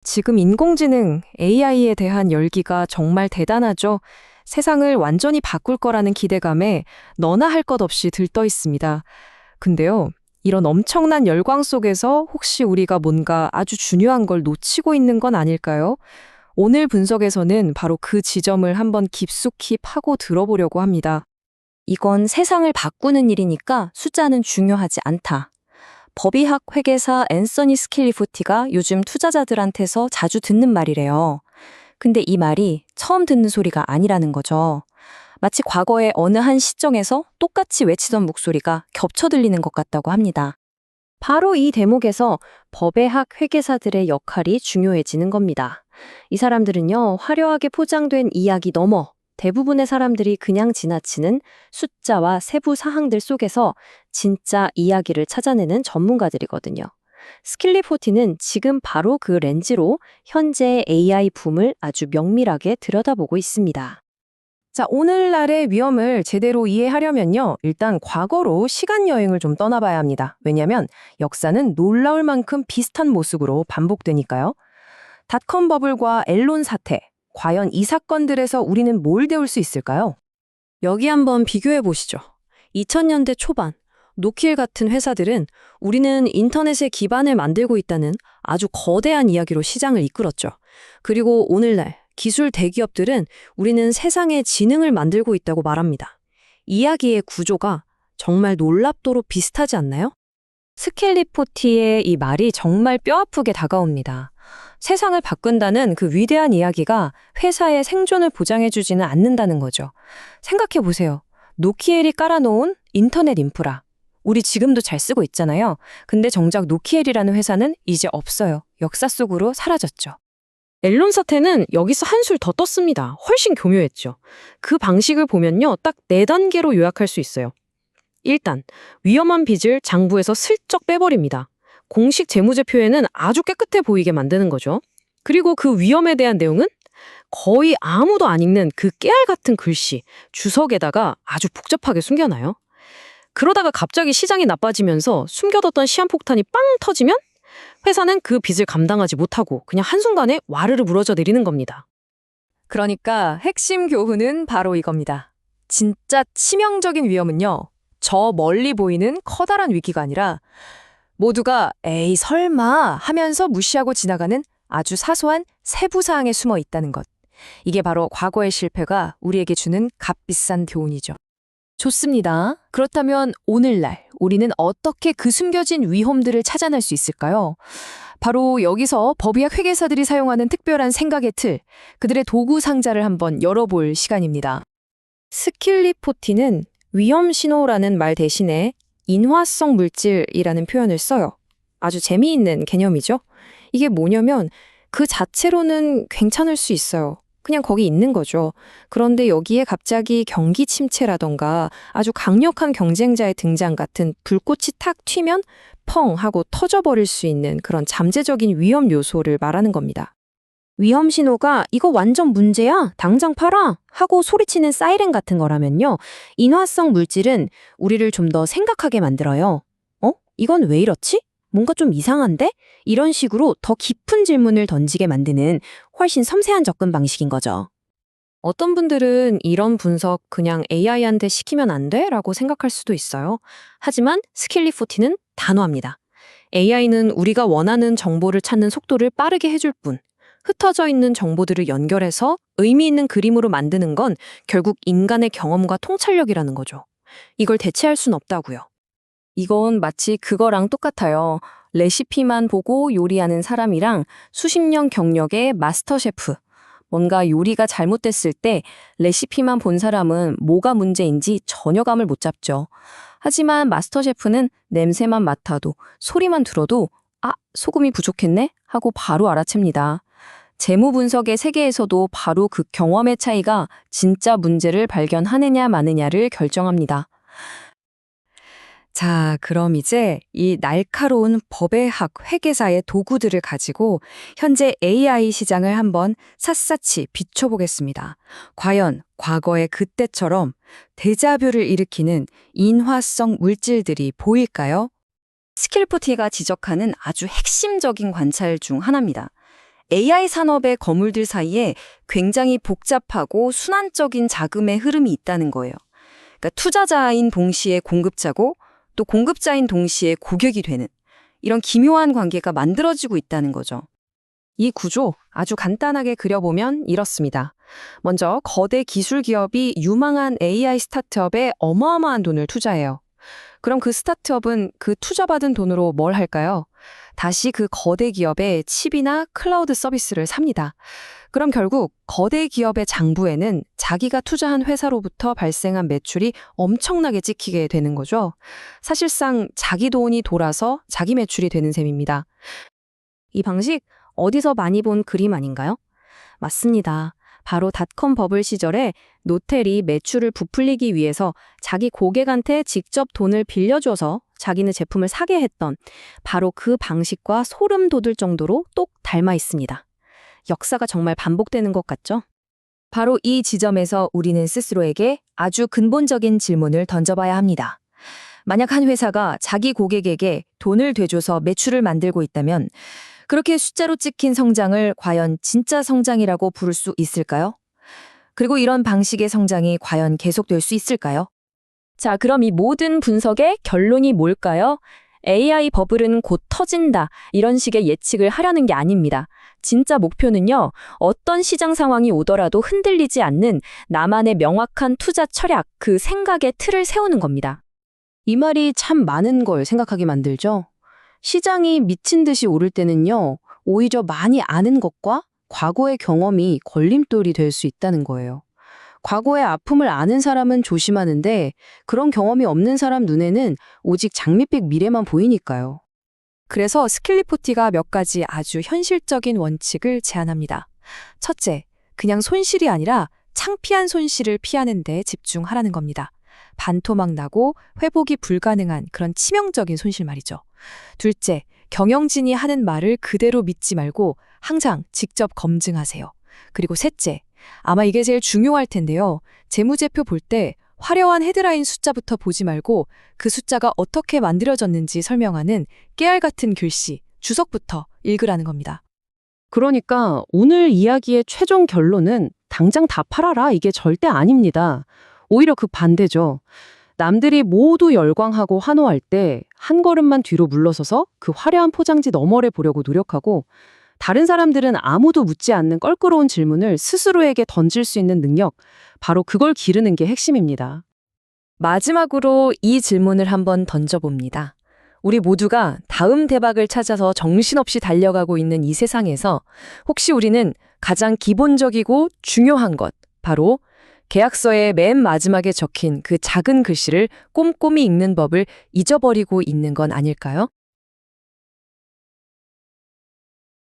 지금 인공지능 AI에 대한 열기가 정말 대단하죠. 세상을 완전히 바꿀 거라는 기대감에 너나 할 것 없이 들떠 있습니다. 근데요, 이런 엄청난 열광 속에서 혹시 우리가 뭔가 아주 중요한 걸 놓치고 있는 건 아닐까요? 오늘 분석에서는 바로 그 지점을 한번 깊숙이 파고 들어보려고 합니다. 이건 세상을 바꾸는 일이니까 숫자는 중요하지 않다. 법의학 회계사 앤서니 스킬리포티가 요즘 투자자들한테서 자주 듣는 말이래요. 근데 이 말이 처음 듣는 소리가 아니라는 거죠. 마치 과거의 어느 한 시점에서 똑같이 외치던 목소리가 겹쳐 들리는 것 같다고 합니다. 바로 이 대목에서 법의학 회계사들의 역할이 중요해지는 겁니다. 이 사람들은요, 화려하게 포장된 이야기 넘어 대부분의 사람들이 그냥 지나치는 숫자와 세부 사항들 속에서 진짜 이야기를 찾아내는 전문가들이거든요. 스킬리포티는 지금 바로 그 렌즈로 현재의 AI 붐을 아주 명밀하게 들여다보고 있습니다. 자, 오늘날의 위험을 제대로 이해하려면요, 일단 과거로 시간 여행을 좀 떠나봐야 합니다. 왜냐하면 역사는 놀라울 만큼 비슷한 모습으로 반복되니까요. 닷컴 버블과 앨론 사태, 과연 이 사건들에서 우리는 뭘 배울 수 있을까요? 여기 한번 비교해 보시죠. 2000년대 초반, 노킬 같은 회사들은 우리는 인터넷의 기반을 만들고 있다는 아주 거대한 이야기로 시장을 이끌었죠. 그리고 오늘날 기술 대기업들은 우리는 세상의 지능을 만들고 있다고 말합니다. 이야기의 구조가 정말 놀랍도록 비슷하지 않나요? 스켈리포티의 이 말이 정말 뼈아프게 다가옵니다. 세상을 바꾼다는 그 위대한 이야기가 회사의 생존을 보장해주지는 않는다는 거죠. 생각해 보세요. 노키엘이 깔아놓은 인터넷 인프라. 우리 지금도 잘 쓰고 있잖아요. 근데 정작 노키엘이라는 회사는 이제 없어요. 역사 속으로 사라졌죠. 앨런 사태는 여기서 한술 더 떴습니다. 훨씬 교묘했죠. 그 방식을 보면요, 딱 4단계로 요약할 수 있어요. 일단 위험한 빚을 장부에서 슬쩍 빼버립니다. 공식 재무제표에는 아주 깨끗해 보이게 만드는 거죠. 그리고 그 위험에 대한 내용은 거의 아무도 안 읽는 그 깨알 같은 글씨, 주석에다가 아주 복잡하게 숨겨놔요. 그러다가 갑자기 시장이 나빠지면서 숨겨뒀던 시한폭탄이 빵 터지면 회사는 그 빚을 감당하지 못하고 그냥 한순간에 와르르 무너져 내리는 겁니다. 그러니까 핵심 교훈은 바로 이겁니다. 진짜 치명적인 위험은요, 저 멀리 보이는 커다란 위기가 아니라 모두가 에이 설마 하면서 무시하고 지나가는 아주 사소한 세부 사항에 숨어 있다는 것. 이게 바로 과거의 실패가 우리에게 주는 값비싼 교훈이죠. 좋습니다. 그렇다면 오늘날 우리는 어떻게 그 숨겨진 위험들을 찾아낼 수 있을까요? 바로 여기서 법의학 회계사들이 사용하는 특별한 생각의 틀, 그들의 도구 상자를 한번 열어볼 시간입니다. 스킬리포티는 위험 신호라는 말 대신에 인화성 물질이라는 표현을 써요. 아주 재미있는 개념이죠. 이게 뭐냐면 그 자체로는 괜찮을 수 있어요. 그냥 거기 있는 거죠. 그런데 여기에 갑자기 경기 침체라던가 아주 강력한 경쟁자의 등장 같은 불꽃이 탁 튀면 펑 하고 터져버릴 수 있는 그런 잠재적인 위험 요소를 말하는 겁니다. 위험 신호가 이거 완전 문제야, 당장 팔아 하고 소리치는 사이렌 같은 거라면요, 인화성 물질은 우리를 좀 더 생각하게 만들어요. 이건 왜 이렇지? 뭔가 좀 이상한데? 이런 식으로 더 깊은 질문을 던지게 만드는 훨씬 섬세한 접근 방식인 거죠. 어떤 분들은 이런 분석 그냥 AI한테 시키면 안 돼? 라고 생각할 수도 있어요. 하지만 스킬리포티는 단호합니다. AI는 우리가 원하는 정보를 찾는 속도를 빠르게 해줄 뿐, 흩어져 있는 정보들을 연결해서 의미 있는 그림으로 만드는 건 결국 인간의 경험과 통찰력이라는 거죠. 이걸 대체할 순 없다고요. 이건 마치 그거랑 똑같아요. 레시피만 보고 요리하는 사람이랑 수십 년 경력의 마스터 셰프. 뭔가 요리가 잘못됐을 때 레시피만 본 사람은 뭐가 문제인지 전혀 감을 못 잡죠. 하지만 마스터 셰프는 냄새만 맡아도, 소리만 들어도 소금이 부족했네? 하고 바로 알아챕니다. 재무 분석의 세계에서도 바로 그 경험의 차이가 진짜 문제를 발견하느냐 마느냐를 결정합니다. 자, 그럼 이제 이 날카로운 법의학 회계사의 도구들을 가지고 현재 AI 시장을 한번 샅샅이 비춰보겠습니다. 과연 과거의 그때처럼 데자뷰를 일으키는 인화성 물질들이 보일까요? 스킬포티가 지적하는 아주 핵심적인 관찰 중 하나입니다. AI 산업의 거물들 사이에 굉장히 복잡하고 순환적인 자금의 흐름이 있다는 거예요. 그러니까 투자자인 동시에 공급자고 또 공급자인 동시에 고객이 되는 이런 기묘한 관계가 만들어지고 있다는 거죠. 이 구조 아주 간단하게 그려보면 이렇습니다. 먼저 거대 기술 기업이 유망한 AI 스타트업에 어마어마한 돈을 투자해요. 그럼 그 스타트업은 그 투자받은 돈으로 뭘 할까요? 다시 그 거대 기업의 칩이나 클라우드 서비스를 삽니다. 그럼 결국 거대 기업의 장부에는 자기가 투자한 회사로부터 발생한 매출이 엄청나게 찍히게 되는 거죠. 사실상 자기 돈이 돌아서 자기 매출이 되는 셈입니다. 이 방식 어디서 많이 본 그림 아닌가요? 맞습니다. 바로 닷컴 버블 시절에 노텔이 매출을 부풀리기 위해서 자기 고객한테 직접 돈을 빌려줘서 자기네 제품을 사게 했던 바로 그 방식과 소름 돋을 정도로 똑 닮아 있습니다. 역사가 정말 반복되는 것 같죠? 바로 이 지점에서 우리는 스스로에게 아주 근본적인 질문을 던져봐야 합니다. 만약 한 회사가 자기 고객에게 돈을 되줘서 매출을 만들고 있다면 그렇게 숫자로 찍힌 성장을 과연 진짜 성장이라고 부를 수 있을까요? 그리고 이런 방식의 성장이 과연 계속될 수 있을까요? 자, 그럼 이 모든 분석의 결론이 뭘까요? AI 버블은 곧 터진다. 이런 식의 예측을 하려는 게 아닙니다. 진짜 목표는요, 어떤 시장 상황이 오더라도 흔들리지 않는 나만의 명확한 투자 철학, 그 생각의 틀을 세우는 겁니다. 이 말이 참 많은 걸 생각하게 만들죠. 시장이 미친 듯이 오를 때는요, 오히려 많이 아는 것과 과거의 경험이 걸림돌이 될 수 있다는 거예요. 과거의 아픔을 아는 사람은 조심하는데 그런 경험이 없는 사람 눈에는 오직 장밋빛 미래만 보이니까요. 그래서 스킬리포티가 몇 가지 아주 현실적인 원칙을 제안합니다. 첫째, 그냥 손실이 아니라 창피한 손실을 피하는 데 집중하라는 겁니다. 반토막 나고 회복이 불가능한 그런 치명적인 손실 말이죠. 둘째, 경영진이 하는 말을 그대로 믿지 말고 항상 직접 검증하세요. 그리고 셋째, 아마 이게 제일 중요할 텐데요. 재무제표 볼 때 화려한 헤드라인 숫자부터 보지 말고 그 숫자가 어떻게 만들어졌는지 설명하는 깨알 같은 글씨, 주석부터 읽으라는 겁니다. 그러니까 오늘 이야기의 최종 결론은 당장 다 팔아라 이게 절대 아닙니다. 오히려 그 반대죠. 남들이 모두 열광하고 환호할 때 한 걸음만 뒤로 물러서서 그 화려한 포장지 너머래 보려고 노력하고 다른 사람들은 아무도 묻지 않는 껄끄러운 질문을 스스로에게 던질 수 있는 능력, 바로 그걸 기르는 게 핵심입니다. 마지막으로 이 질문을 한번 던져봅니다. 우리 모두가 다음 대박을 찾아서 정신없이 달려가고 있는 이 세상에서 혹시 우리는 가장 기본적이고 중요한 것, 바로 계약서의 맨 마지막에 적힌 그 작은 글씨를 꼼꼼히 읽는 법을 잊어버리고 있는 건 아닐까요?